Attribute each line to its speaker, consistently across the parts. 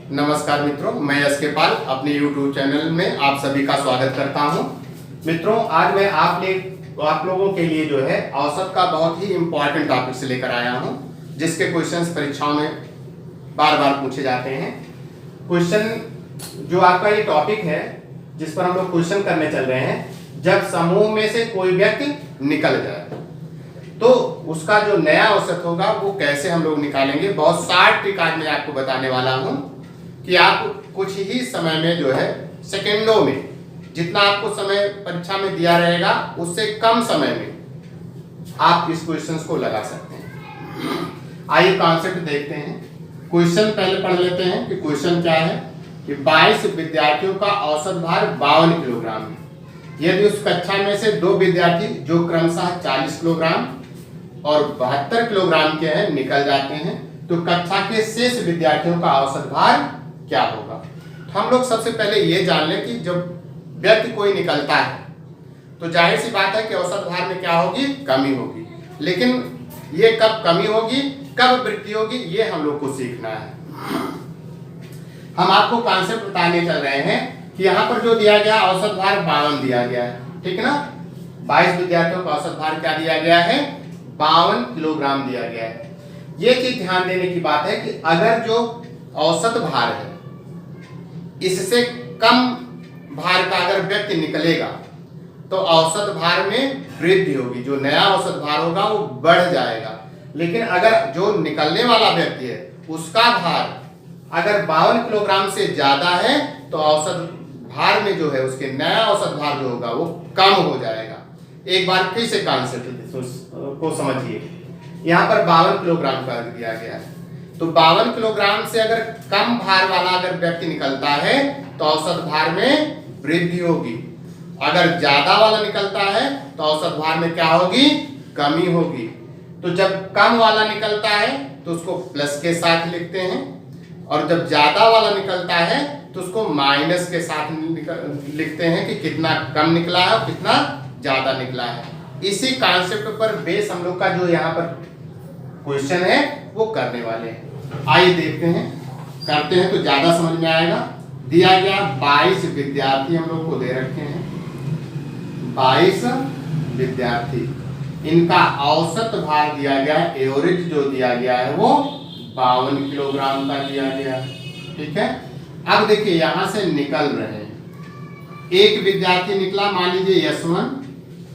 Speaker 1: नमस्कार मित्रों, मैं एसके पाल अपने YouTube चैनल में आप सभी का स्वागत करता हूं। मित्रों, आज मैं आप लोगों के लिए जो है औसत का बहुत ही इम्पोर्टेंट टॉपिक से लेकर आया हूं, जिसके क्वेश्चंस परीक्षाओं में बार बार पूछे जाते हैं। क्वेश्चन जो आपका ये टॉपिक है जिस पर हम लोग क्वेश्चन करने चल रहे हैं, जब समूह में से कोई व्यक्ति निकल जाए तो उसका जो नया औसत होगा वो कैसे हम लोग निकालेंगे। बहुत शार्ट ट्रिक आज मैं आपको बताने वाला हूं कि आप कुछ ही समय में जो है सेकेंडों में, जितना आपको समय परीक्षा में दिया रहेगा उससे कम समय में आप इस क्वेश्चंस को लगा सकते हैं। आइए कॉन्सेप्ट देखते हैं। क्वेश्चन पहले पढ़ लेते हैं कि क्वेश्चन क्या है कि 22 विद्यार्थियों का औसत भार 52 किलोग्राम है। यदि उस कक्षा में से 2 विद्यार्थी जो क्रमशः 40 किलोग्राम और 72 किलोग्राम के हैं निकल जाते हैं, तो कक्षा के शेष विद्यार्थियों का औसत भार क्या होगा। तो हम लोग सबसे पहले ये जान लें कि जब व्यक्ति कोई निकलता है तो जाहिर सी बात है कि औसत भार में क्या होगी, कमी होगी। लेकिन ये कब कमी होगी, कब वृद्धि होगी, ये हम लोग को सीखना है। हम आपको कॉन्सेप्ट बताने चल रहे हैं कि यहाँ पर जो दिया गया औसत भार 52 दिया गया है, ठीक है ना। 22 विद्यार्थियों का औसत भार क्या दिया गया है, 52 किलोग्राम दिया गया है। ये चीज ध्यान देने की बात है कि अगर जो औसत भार है इससे कम भार का अगर व्यक्ति निकलेगा तो औसत भार में वृद्धि होगी, जो नया औसत भार होगा वो बढ़ जाएगा। लेकिन अगर जो निकलने वाला व्यक्ति है उसका भार अगर 52 किलोग्राम से ज्यादा है तो औसत भार में जो है उसके नया औसत भार जो होगा वो कम हो जाएगा। एक बार फिर से कॉन्सेप्ट को समझिए। यहाँ पर 52 किलोग्राम का दिया गया है, तो 52 किलोग्राम से अगर कम भार वाला अगर व्यक्ति निकलता है तो औसत भार में वृद्धि होगी। अगर ज्यादा वाला निकलता है तो औसत भार में क्या होगी, कमी होगी। तो जब कम वाला निकलता है तो उसको प्लस के साथ लिखते हैं, और जब ज्यादा वाला निकलता है तो उसको माइनस के साथ लिखते हैं कि कितना कम निकला है और कितना ज्यादा निकला है। इसी कॉन्सेप्ट पर बेस हम लोग का जो यहाँ पर क्वेश्चन है वो करने वाले हैं। आइए देखते हैं, करते हैं तो ज्यादा समझ में आएगा। दिया गया 22 विद्यार्थी हम लोग को दे रखे हैं, 22 विद्यार्थी, इनका औसत भार दिया गया है, एवरेज जो दिया गया है वो 52 किलोग्राम का दिया गया है, ठीक है। अब देखिए यहां से निकल रहे हैं, एक विद्यार्थी निकला, मान लीजिए यशवन,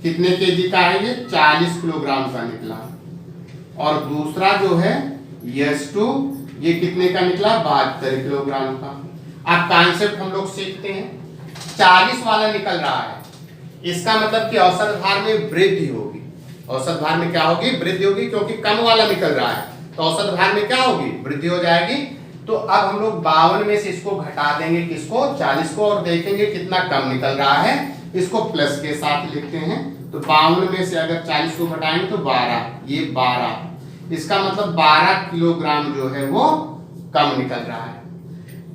Speaker 1: कितने केजी का है ये, 40 किलोग्राम का निकला। और दूसरा जो है यश2, ये कितने का निकला, 72 किलोग्राम का। अब कॉन्सेप्ट हम लोग सीखते हैं। 40 वाला निकल रहा है, इसका मतलब कि औसत भार में वृद्धि होगी। औसत भार में क्या होगी, वृद्धि होगी, क्योंकि कम वाला निकल रहा है तो औसत भार में क्या होगी, वृद्धि हो जाएगी। तो अब हम लोग 52 में से इसको घटा देंगे, किसको, 40 को, और देखेंगे कितना कम निकल रहा है। इसको प्लस के साथ लिखते हैं, तो 52 में से अगर 40 को घटाएंगे तो 12, ये 12, इसका मतलब 12 किलोग्राम जो है वो कम निकल रहा है।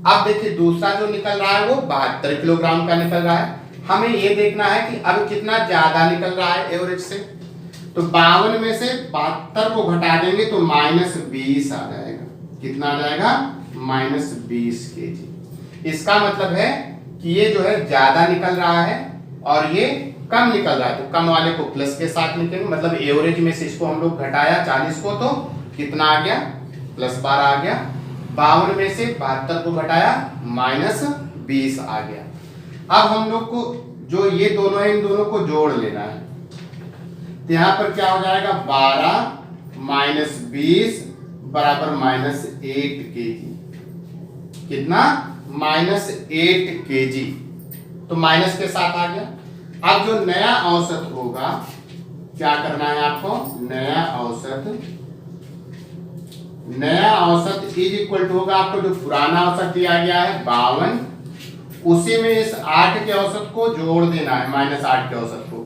Speaker 1: अब देखिए दूसरा जो निकल रहा है वो 72 किलोग्राम का निकल रहा है। हमें ये देखना है कि अब कितना ज्यादा निकल रहा है एवरेज से। तो 52 में से 72 को घटा देंगे तो -20 आ जाएगा। कितना आ जाएगा, -20 केजी। इसका मतलब है कि ये जो है ज्यादा निकल रहा है और ये कम निकल रहा है, तो कम वाले को प्लस के साथ लिखेंगे। मतलब एवरेज में से इसको हम लोग घटाया 40 को तो कितना आ गया, +12 आ गया। 52 में से 72 को घटाया -20 आ गया। अब हम लोग को जो ये दोनों है इन दोनों को जोड़ लेना है, तो यहाँ पर क्या हो जाएगा, 12 - 20 बराबर -8 केजी। कितना, -8 केजी। तो माइनस के साथ आ गया। अब जो नया औसत होगा, क्या करना है आपको, नया औसत इज इक्वल टू होगा आपको जो पुराना औसत दिया गया है 52, उसी में इस 8 के औसत को जोड़ देना है, -8 के औसत को,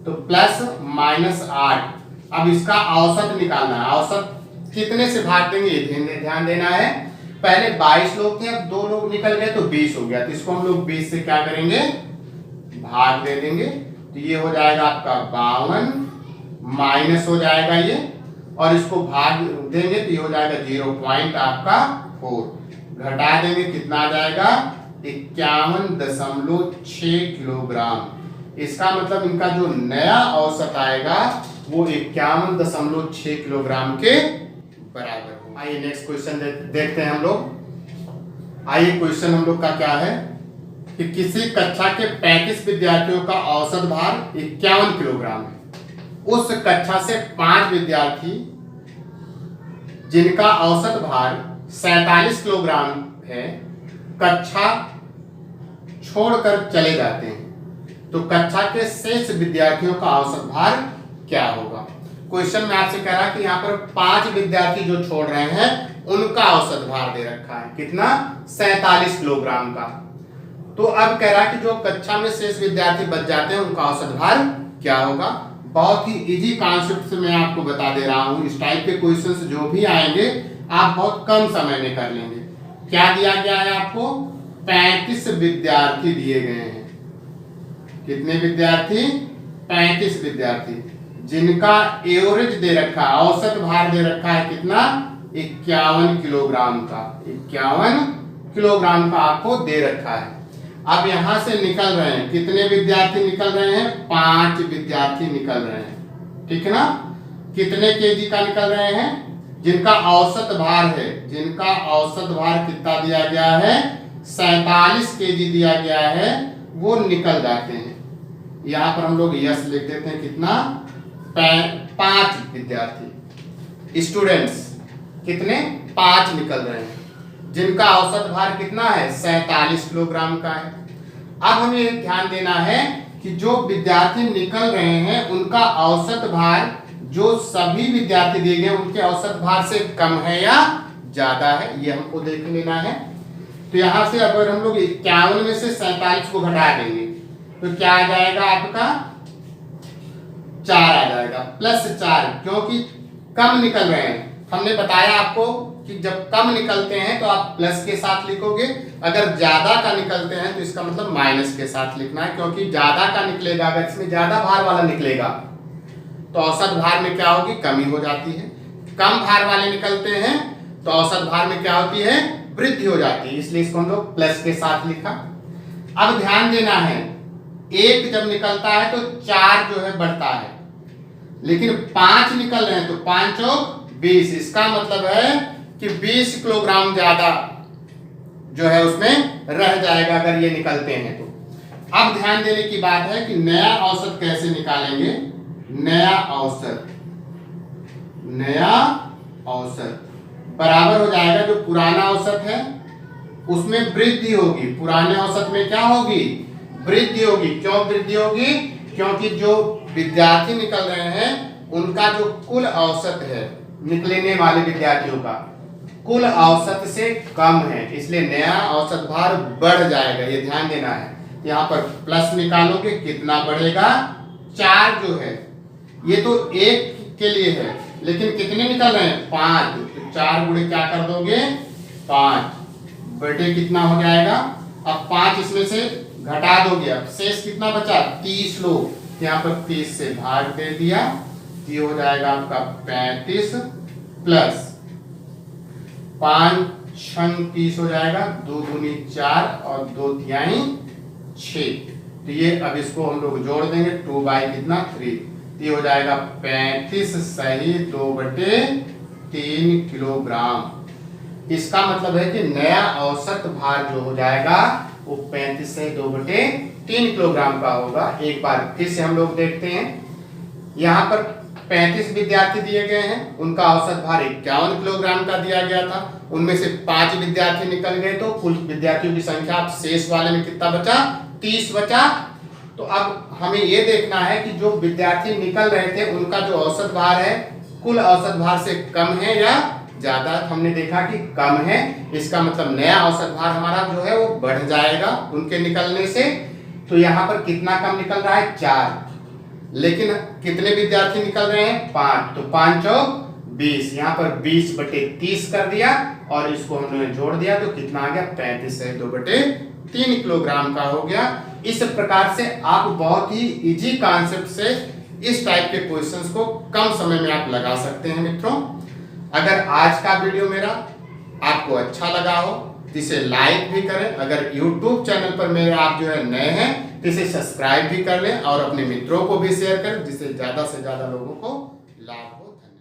Speaker 1: तो +-8। अब इसका औसत निकालना है। औसत कितने से भाग देंगे ये ध्यान देना है। पहले 22 लोग थे, अब 2 लोग निकल गए तो 20 हो गया, तो इसको हम लोग 20 से क्या करेंगे, भाग दे देंगे। तो ये हो जाएगा आपका 52, माइनस हो जाएगा ये, और इसको भाग देंगे तो ये हो जाएगा 0.4। घटा देंगे कितना आ जाएगा 51.6 किलोग्राम। इसका मतलब इनका जो नया औसत आएगा वो 51.6 किलोग्राम के बराबर हो। आइए नेक्स्ट क्वेश्चन देखते हैं हम लोग। आइए क्वेश्चन हम लोग का क्या है कि किसी कक्षा के 35 विद्यार्थियों का औसत भार 51 किलोग्राम है। उस कक्षा से 5 विद्यार्थी जिनका औसत भार 47 किलोग्राम है कक्षा छोड़कर चले जाते हैं, तो कक्षा के शेष विद्यार्थियों का औसत भार क्या होगा। क्वेश्चन में आपसे कह रहा है कि यहाँ पर 5 विद्यार्थी जो छोड़ रहे हैं उनका औसत भार दे रखा है कितना 47 किलोग्राम का। तो अब कह रहा है कि जो कक्षा में शेष विद्यार्थी बच जाते हैं उनका औसत भार क्या होगा। बहुत ही इजी कॉन्सेप्ट से मैं आपको बता दे रहा हूं। इस टाइप के क्वेश्चंस जो भी आएंगे आप बहुत कम समय में कर लेंगे। क्या दिया गया है आपको 35 विद्यार्थी दिए गए हैं। कितने विद्यार्थी 35 विद्यार्थी जिनका एवरेज दे रखा है, औसत भार दे रखा है कितना 51 किलोग्राम का। 51 किलोग्राम का आपको दे रखा है। अब यहां से निकल रहे हैं कितने विद्यार्थी निकल रहे हैं 5 विद्यार्थी निकल रहे हैं, ठीक है ना। कितने केजी का निकल रहे हैं जिनका औसत भार है, जिनका औसत भार कितना दिया गया है 47 केजी दिया गया है, वो निकल जाते हैं। यहां पर हम लोग यस लिख देते हैं कितना 5 विद्यार्थी स्टूडेंट्स कितने 5 निकल रहे हैं जिनका औसत भार कितना है 47 किलोग्राम का है। अब हमें ध्यान देना है कि जो विद्यार्थी निकल रहे हैं उनका औसत भार जो सभी विद्यार्थी दिए गए उनके औसत भार से कम है या ज्यादा है, ये हमको देख लेना है। तो यहां से अगर हम लोग 51 में से 47 को घटा देंगे तो क्या आ जाएगा आपका 4 आ जाएगा +4, क्योंकि कम निकल रहे हैं। हमने बताया आपको कि जब कम निकलते हैं तो आप प्लस के साथ लिखोगे, अगर ज्यादा का निकलते हैं तो इसका मतलब माइनस के साथ लिखना है, क्योंकि ज्यादा का निकलेगा अगर इसमें ज्यादा भार वाला निकलेगा तो औसत भार में क्या होगी कमी हो जाती है। कम भार वाले निकलते हैं तो औसत भार में क्या होती है वृद्धि हो जाती है, इसलिए इसको हम लोग प्लस के साथ लिखा। अब ध्यान देना है 1 जब निकलता है तो 4 जो है बढ़ता है, लेकिन 5 निकल रहे हैं तो 5 और 20, इसका मतलब है कि 20 किलोग्राम ज्यादा जो है उसमें रह जाएगा अगर ये निकलते हैं तो। अब ध्यान देने की बात है कि नया औसत कैसे निकालेंगे। नया औसत बराबर हो जाएगा जो पुराना औसत है उसमें वृद्धि होगी, पुराने औसत में क्या होगी वृद्धि होगी। क्यों वृद्धि होगी, क्योंकि जो विद्यार्थी निकल रहे हैं उनका जो कुल औसत है निकलने वाले विद्यार्थियों का कुल औसत से कम है, इसलिए नया औसत भार बढ़ जाएगा, ये ध्यान देना है। यहाँ पर प्लस निकालोगे कितना बढ़ेगा 4 जो है ये तो 1 के लिए है, लेकिन कितने निकल रहे हैं 5, तो 4 गुणे क्या कर दोगे 5 बटे कितना हो जाएगा। अब 5 इसमें से घटा दोगे, अब शेष कितना बचा 30 लोग, यहाँ पर 30 से भाग दे दिया, ये हो जाएगा आपका 35 प्लस 5 6 30 हो जाएगा, 2 दूनी 4 और 2 तिहाई 6। तो ये अब इसको हम लोग जोड़ देंगे 2 बाई कितना 3, ये हो जाएगा 35 सही 2/3 किलोग्राम। इसका मतलब है कि नया औसत भार जो हो जाएगा वो 35 से 2/3 किलोग्राम का होगा। एक बार फिर से हम लोग देखते हैं, यहाँ पर 35 विद्यार्थी दिए गए हैं, उनका औसत भार 51 किलोग्राम का दिया गया था, उनमें से 5 विद्यार्थी निकल गए तो कुल विद्यार्थियों की संख्या शेष वाले में कितना बचा 30 बचा। तो अब हमें ये देखना है कि जो विद्यार्थी निकल रहे थे उनका जो औसत भार है कुल औसत भार से कम है या ज्यादा। हमने देखा कि कम है, इसका मतलब नया औसत भार हमारा जो है वो बढ़ जाएगा उनके निकलने से। तो यहाँ पर कितना कम निकल रहा है 4, लेकिन कितने विद्यार्थी निकल रहे हैं 5, तो 5 और 20, यहाँ पर 20/30 कर दिया और इसको हमने जोड़ दिया तो कितना आ गया 35 से 2/3 किलोग्राम का हो गया। इस प्रकार से आप बहुत ही इजी कॉन्सेप्ट से इस टाइप के क्वेश्चंस को कम समय में आप लगा सकते हैं। मित्रों, अगर आज का वीडियो मेरा आपको अच्छा लगा हो तो इसे लाइक भी करें। अगर यूट्यूब चैनल पर मेरे आप जो है नए हैं तो इसे सब्सक्राइब भी कर लें और अपने मित्रों को भी शेयर करें, जिससे ज़्यादा से ज़्यादा लोगों को लाभ हो। धन्यवाद।